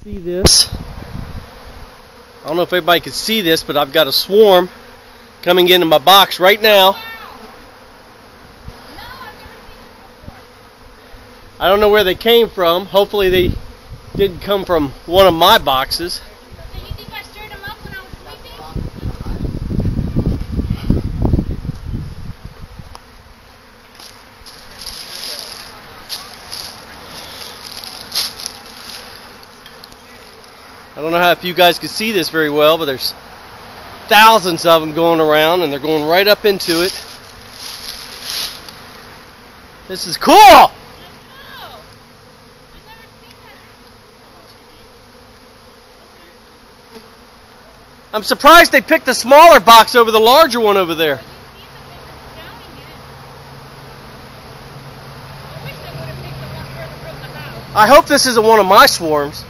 See this? I don't know if everybody can see this, but I've got a swarm coming into my box right now. I don't know where they came from. Hopefully they didn't come from one of my boxes. Do you think I stirred them up when I was sleeping? I don't know how if you guys can see this very well, but there's thousands of them going around, and they're going right up into it. This is cool! I'm surprised they picked the smaller box over the larger one over there. I hope this isn't one of my swarms.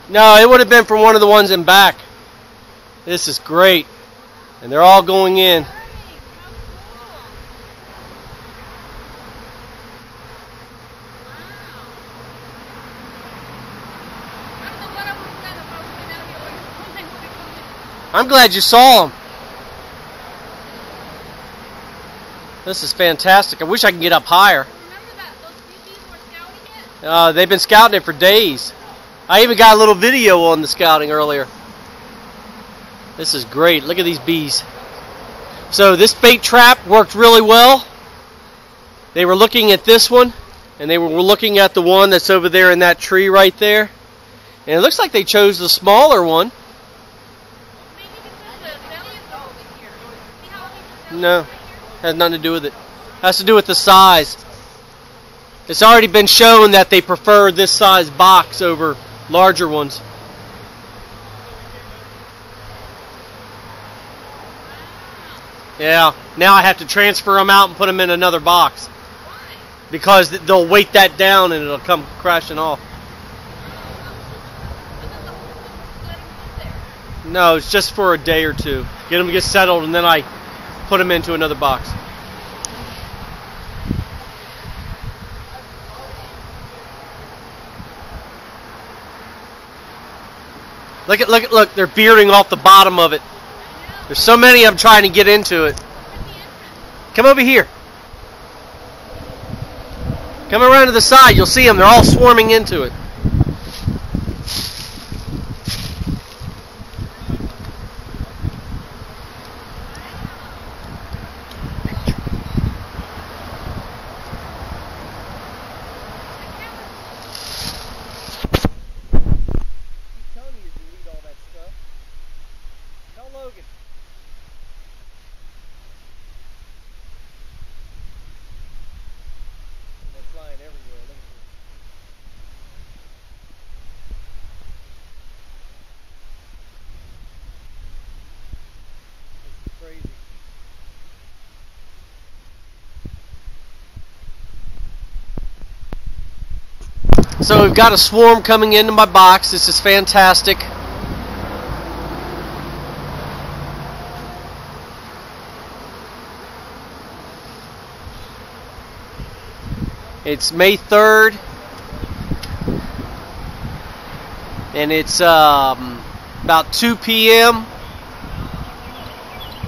No, it would have been from one of the ones in back. This is great. And they're all going in. I'm glad you saw them. This is fantastic. I wish I could get up higher. Remember that those bees were scouting it? They've been scouting it for days. I even got a little video on the scouting earlier. This is great. Look at these bees. So this bait trap worked really well. They were looking at this one, and they were looking at the one that's over there in that tree right there. And it looks like they chose the smaller one. No, has nothing to do with it. Has to do with the size. It's already been shown that they prefer this size box over larger ones. Yeah, now I have to transfer them out and put them in another box. Because they'll weight that down and it'll come crashing off. No, it's just for a day or two. Get them to get settled, and then I put them into another box. Look, they're bearding off the bottom of it. There's so many of them trying to get into it. Come over here. Come around to the side, you'll see them. They're all swarming into it. Logan. They're flying everywhere. Look at this. This is crazy. So we've got a swarm coming into my box. This is fantastic. It's May 3rd, and it's about 2 p.m.,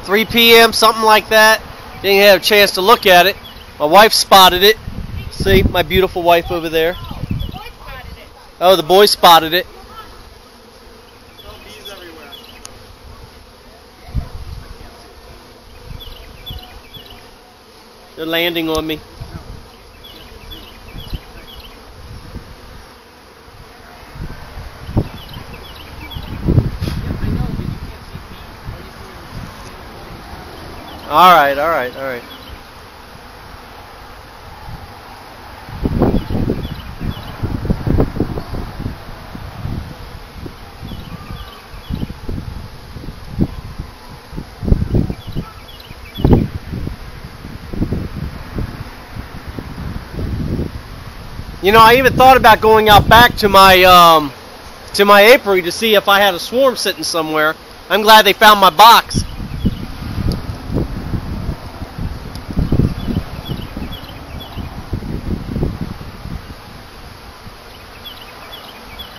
3 p.m., something like that. Didn't have a chance to look at it. My wife spotted it. See, my beautiful wife over there. Oh, the boy spotted it. They're landing on me. All right. You know, I even thought about going out back to my apiary to see if I had a swarm sitting somewhere. I'm glad they found my box.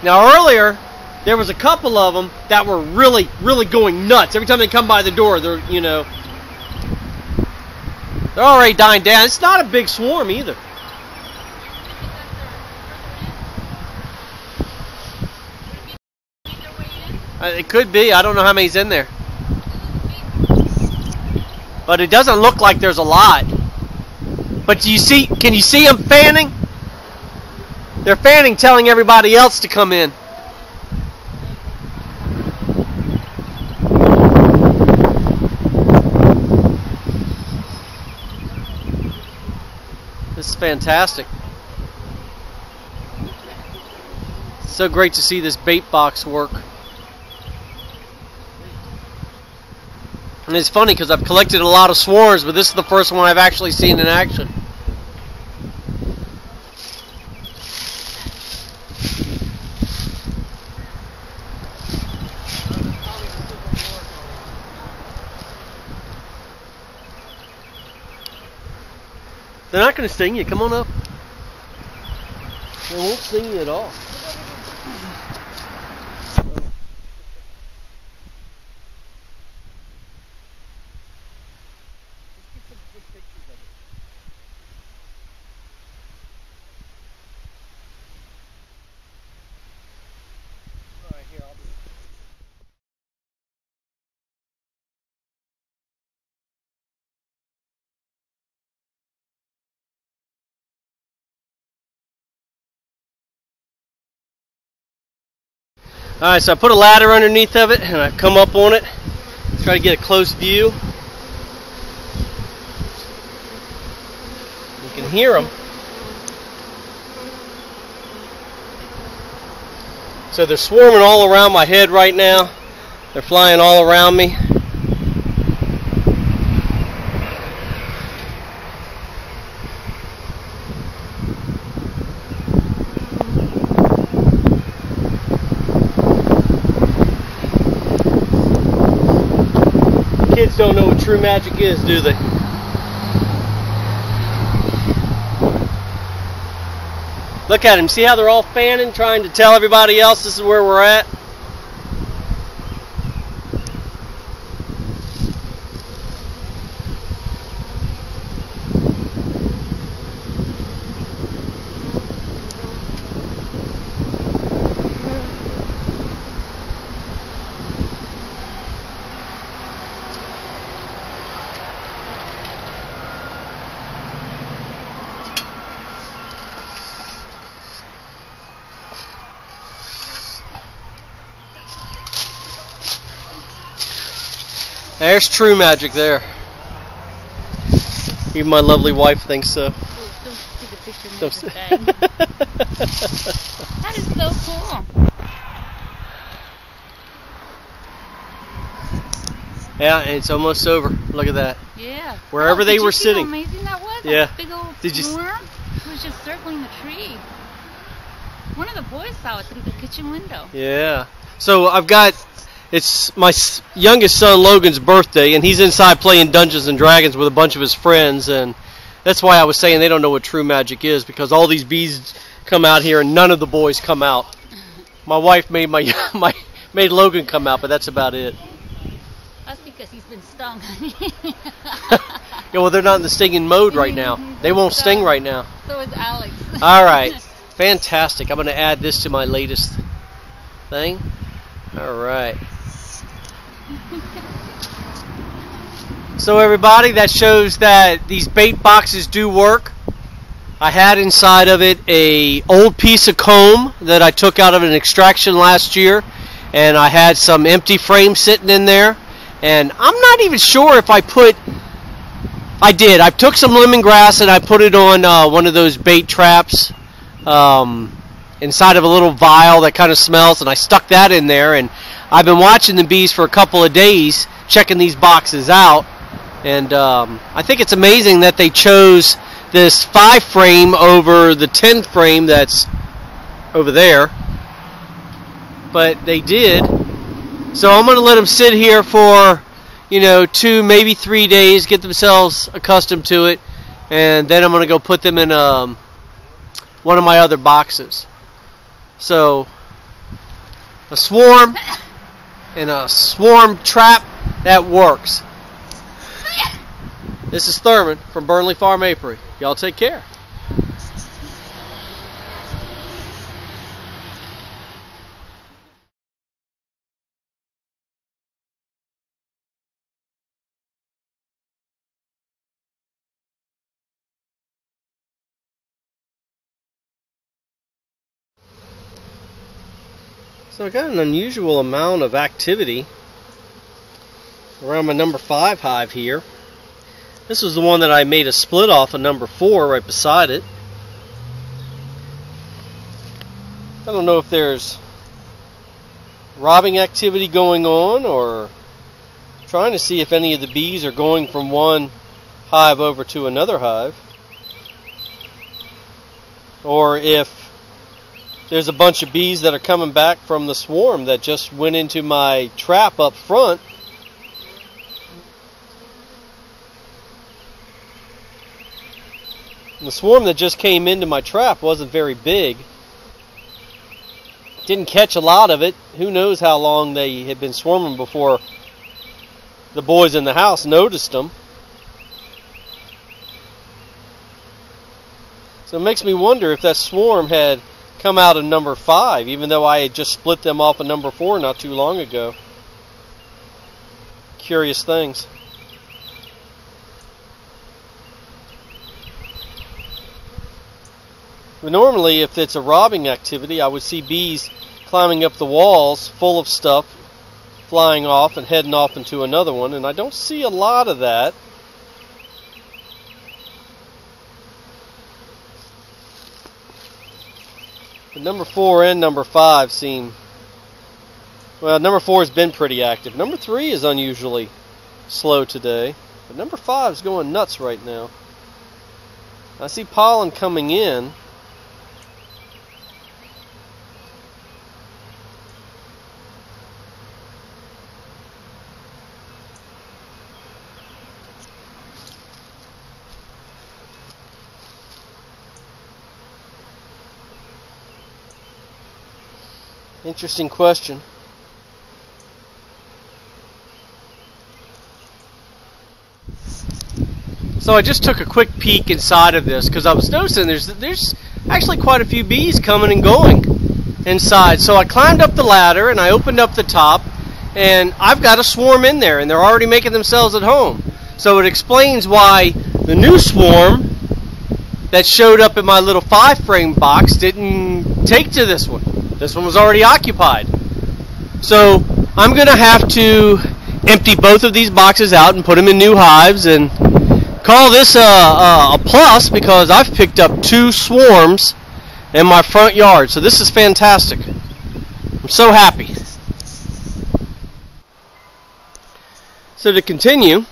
Now earlier, there was a couple of them that were really, really going nuts. Every time they come by the door, they're, you know, they're already dying down. It's not a big swarm either. It could be. I don't know how many's in there. But it doesn't look like there's a lot. But do you see? Can you see them fanning? They're fanning, telling everybody else to come in. This is fantastic. It's so great to see this bait box work. And it's funny because I've collected a lot of swarms, but this is the first one I've actually seen in action. They're not going to sting you. Come on up. They won't sting you at all. Alright, so I put a ladder underneath of it and I've come up on it. Try to get a close view. You can hear them. So they're swarming all around my head right now. They're flying all around me. Kids don't know what true magic is, do they? Look at them. See how they're all fanning, trying to tell everybody else this is where we're at? There's true magic there. Even my lovely wife thinks so. Don't take a picture of me with the bag. That is so cool. Yeah, and it's almost over. Look at that. Yeah. Wherever they were sitting. How amazing that was? Yeah. That big old Did you swarm was just circling the tree. One of the boys saw it through the kitchen window. Yeah. So I've got, it's my youngest son Logan's birthday, and he's inside playing Dungeons and Dragons with a bunch of his friends, and that's why I was saying they don't know what true magic is, because all these bees come out here and none of the boys come out. My wife made made Logan come out, but that's about it. That's because he's been stung. Yeah, well, they're not in the stinging mode right now. They won't sting right now. So is Alex. All right. Fantastic. I'm going to add this to my latest thing. All right. So everybody, that shows that these bait boxes do work. I had inside of it a old piece of comb that I took out of an extraction last year, and I had some empty frame sitting in there, and I'm not even sure if I did. I took some lemongrass and I put it on one of those bait traps inside of a little vial that kind of smells, and I stuck that in there, and I've been watching the bees for a couple of days, checking these boxes out, and I think it's amazing that they chose this 5 frame over the 10 frame that's over there, but they did. So I'm going to let them sit here for 2, maybe 3 days, get themselves accustomed to it, and then I'm going to go put them in one of my other boxes. So a swarm and a swarm trap that works. This is Thurman from Burnley Farm Apiary. Y'all take care. So I got an unusual amount of activity around my number 5 hive here. This was the one that I made a split off of number 4 right beside it. I don't know if there's robbing activity going on, or trying to see if any of the bees are going from one hive over to another hive, or if there's a bunch of bees that are coming back from the swarm that just went into my trap up front. The swarm that just came into my trap wasn't very big. Didn't catch a lot of it. Who knows how long they had been swarming before the boys in the house noticed them. So it makes me wonder if that swarm had come out of number 5, even though I had just split them off of number 4 not too long ago. Curious things. But normally, if it's a robbing activity, I would see bees climbing up the walls full of stuff, flying off and heading off into another one, and I don't see a lot of that. But number 4 and number 5 seem... Well, number 4 has been pretty active. Number 3 is unusually slow today. But number 5 is going nuts right now. I see pollen coming in. Interesting question. So I just took a quick peek inside of this because I was noticing there's actually quite a few bees coming and going inside. So I climbed up the ladder and I opened up the top, and I've got a swarm in there, and they're already making themselves at home. So it explains why the new swarm that showed up in my little 5-frame box didn't take to this one. This one was already occupied. So I'm going to have to empty both of these boxes out and put them in new hives, and call this a plus, because I've picked up 2 swarms in my front yard. So this is fantastic. I'm so happy. So to continue,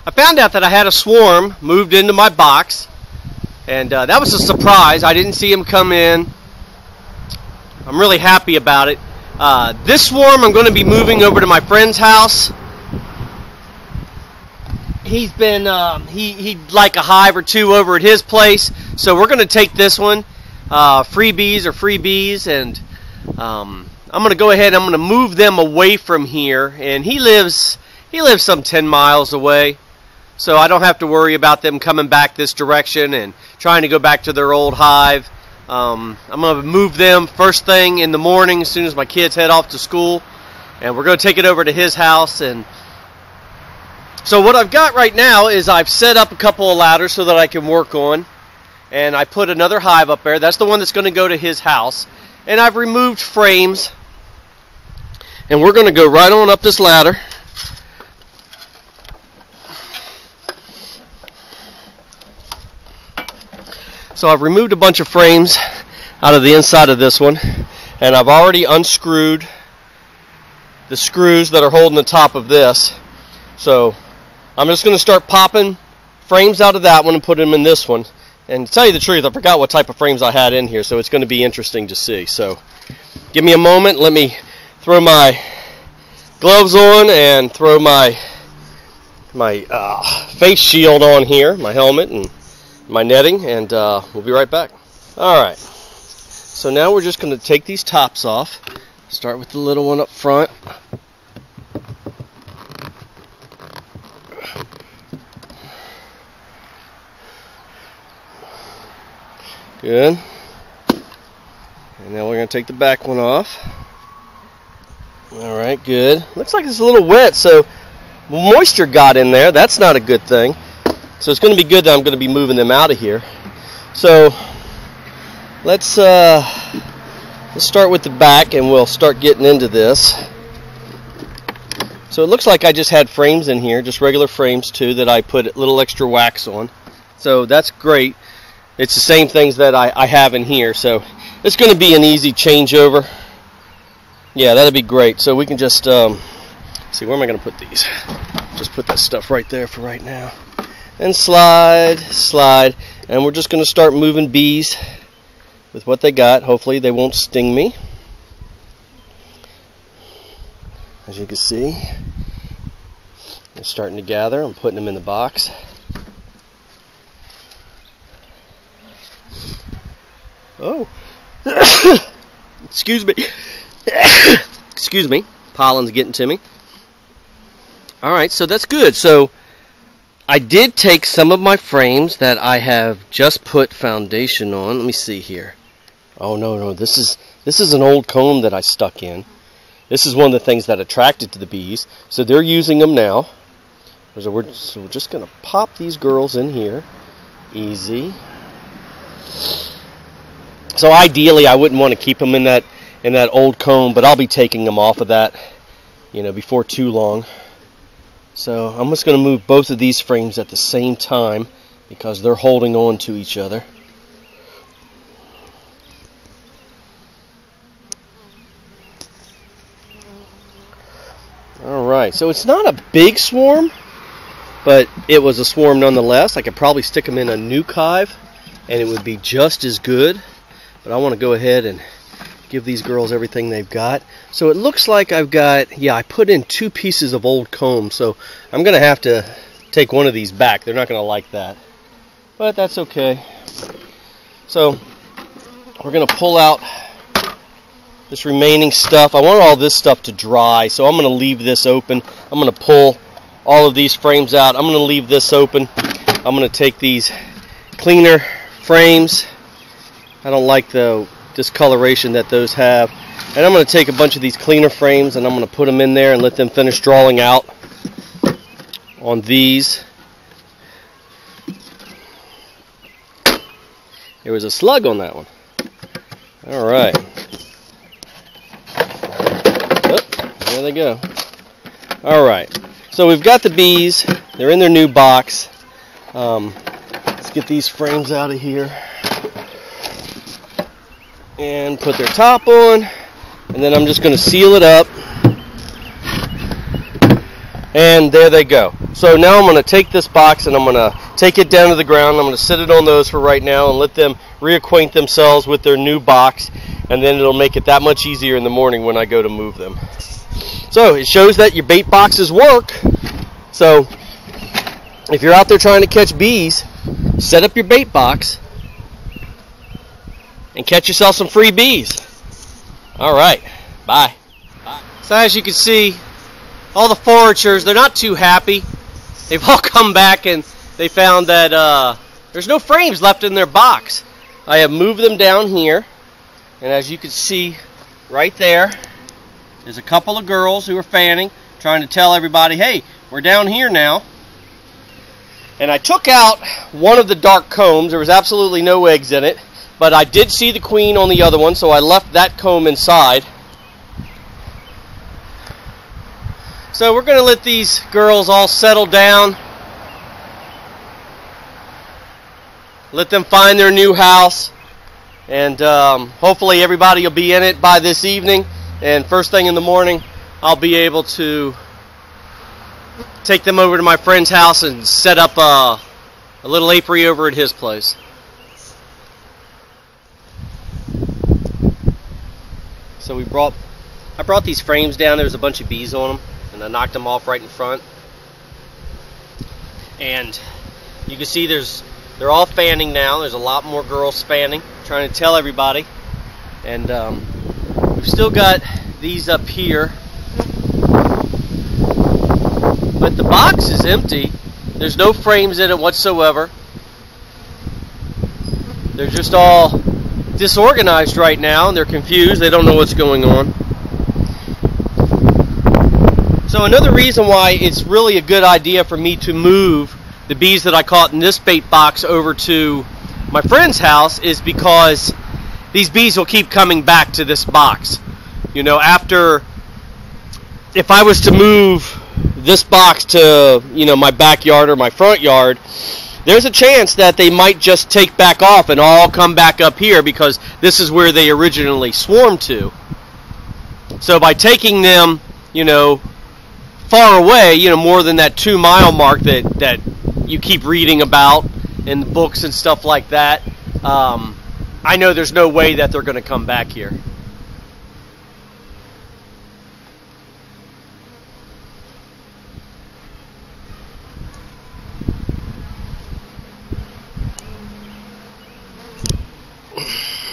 I found out that I had a swarm moved into my box, and that was a surprise. I didn't see him come in. I'm really happy about it. This swarm I'm going to be moving over to my friend's house. He's been, he'd like a hive or 2 over at his place. So we're going to take this one, freebies or freebies, and I'm going to go ahead and I'm going to move them away from here. And he lives some 10 miles away. So I don't have to worry about them coming back this direction and trying to go back to their old hive. I'm going to move them first thing in the morning as soon as my kids head off to school, and we're going to take it over to his house. And so what I've got right now is I've set up a couple of ladders so that I can work on, and I put another hive up there. That's the one that's going to go to his house, and I've removed frames, and we're going to go right on up this ladder. So I've removed a bunch of frames out of the inside of this one, and I've already unscrewed the screws that are holding the top of this. So I'm just going to start popping frames out of that one and put them in this one. And to tell you the truth, I forgot what type of frames I had in here, so it's going to be interesting to see. So give me a moment. Let me throw my gloves on and throw my face shield on here, my helmet and my netting, and we'll be right back. Alright, so now we're just going to take these tops off. Start with the little one up front. Good. And now we're going to take the back one off. Alright, good. Looks like it's a little wet, so moisture got in there. That's not a good thing. So it's going to be good that I'm going to be moving them out of here. So let's start with the back and we'll start getting into this. So it looks like I just had frames in here, just regular frames too, that I put a little extra wax on. So that's great. It's the same things that I have in here, so it's going to be an easy changeover. Yeah, that'll be great. So we can just see, where am I going to put these? Just put that stuff right there for right now. And slide, and we're just going to start moving bees with what they got. Hopefully they won't sting me. As you can see, they're starting to gather. I'm putting them in the box. Oh, excuse me. Excuse me. Pollen's getting to me. All right, so that's good. So I did take some of my frames that I have just put foundation on. Let me see here. Oh no, this is an old comb that I stuck in. This is one of the things that attracted to the bees. So they're using them now. So we're just going to pop these girls in here. Easy. So ideally, I wouldn't want to keep them in that old comb, but I'll be taking them off of that, before too long. So I'm just going to move both of these frames at the same time because they're holding on to each other. Alright, so it's not a big swarm, but it was a swarm nonetheless. I could probably stick them in a nuke hive and it would be just as good. But I want to go ahead and give these girls everything they've got. So it looks like I've got, I put in 2 pieces of old comb, so I'm going to have to take one of these back. They're not going to like that. But that's okay. So we're going to pull out this remaining stuff. I want all this stuff to dry, so I'm going to leave this open. I'm going to pull all of these frames out. I'm going to leave this open. I'm going to take these cleaner frames. I don't like the discoloration that those have. And I'm going to take a bunch of these cleaner frames and I'm going to put them in there and let them finish drawing out on these. There was a slug on that one. Alright. Oh, there they go. Alright. So we've got the bees. They're in their new box. Let's get these frames out of here. And put their top on, and then I'm just going to seal it up, and there they go. So now I'm going to take this box and I'm going to take it down to the ground. I'm going to sit it on those for right now and let them reacquaint themselves with their new box, and then it'll make it that much easier in the morning when I go to move them. So it shows that your bait boxes work. So if you're out there trying to catch bees, set up your bait box and catch yourself some free bees. Alright, bye. So as you can see, all the foragers, they're not too happy. They've all come back and they found that there's no frames left in their box. I have moved them down here, and as you can see right there, there's a couple of girls who are fanning, trying to tell everybody, hey, we're down here now. And I took out one of the dark combs. There was absolutely no eggs in it. But I did see the queen on the other one, so I left that comb inside. So we're going to let these girls all settle down. Let them find their new house. And hopefully everybody will be in it by this evening. And first thing in the morning, I'll be able to take them over to my friend's house and set up a little apiary over at his place. So I brought these frames down. There was a bunch of bees on them, and I knocked them off right in front. And you can see they're all fanning now. There's a lot more girls fanning, trying to tell everybody. And we've still got these up here. But the box is empty. There's no frames in it whatsoever. They're just all disorganized right now, and they're confused. They don't know what's going on. So another reason why it's really a good idea for me to move the bees that I caught in this bait box over to my friend's house is because these bees will keep coming back to this box. You know, if I was to move this box to, you know, my backyard or my front yard, there's a chance that they might just take back off and all come back up here because this is where they originally swarmed to. So by taking them, you know, far away, you know, more than that 2-mile mark that you keep reading about in the books and stuff like that, I know there's no way that they're going to come back here.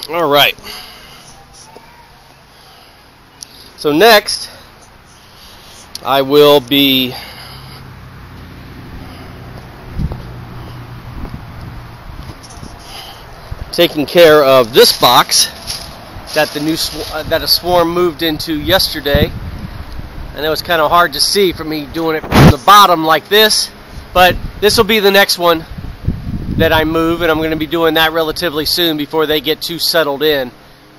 All right. So next, I will be taking care of this box that that a swarm moved into yesterday. And it was kind of hard to see for me doing it from the bottom like this, but this will be the next one that I move, and I'm going to be doing that relatively soon before they get too settled in.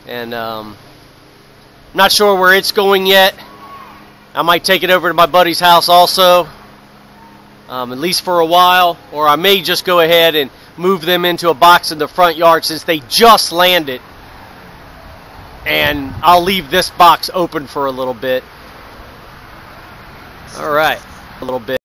And not sure where it's going yet. I might take it over to my buddy's house also, at least for a while, or I may just go ahead and move them into a box in the front yard since they just landed, and I'll leave this box open for a little bit. All right, a little bit.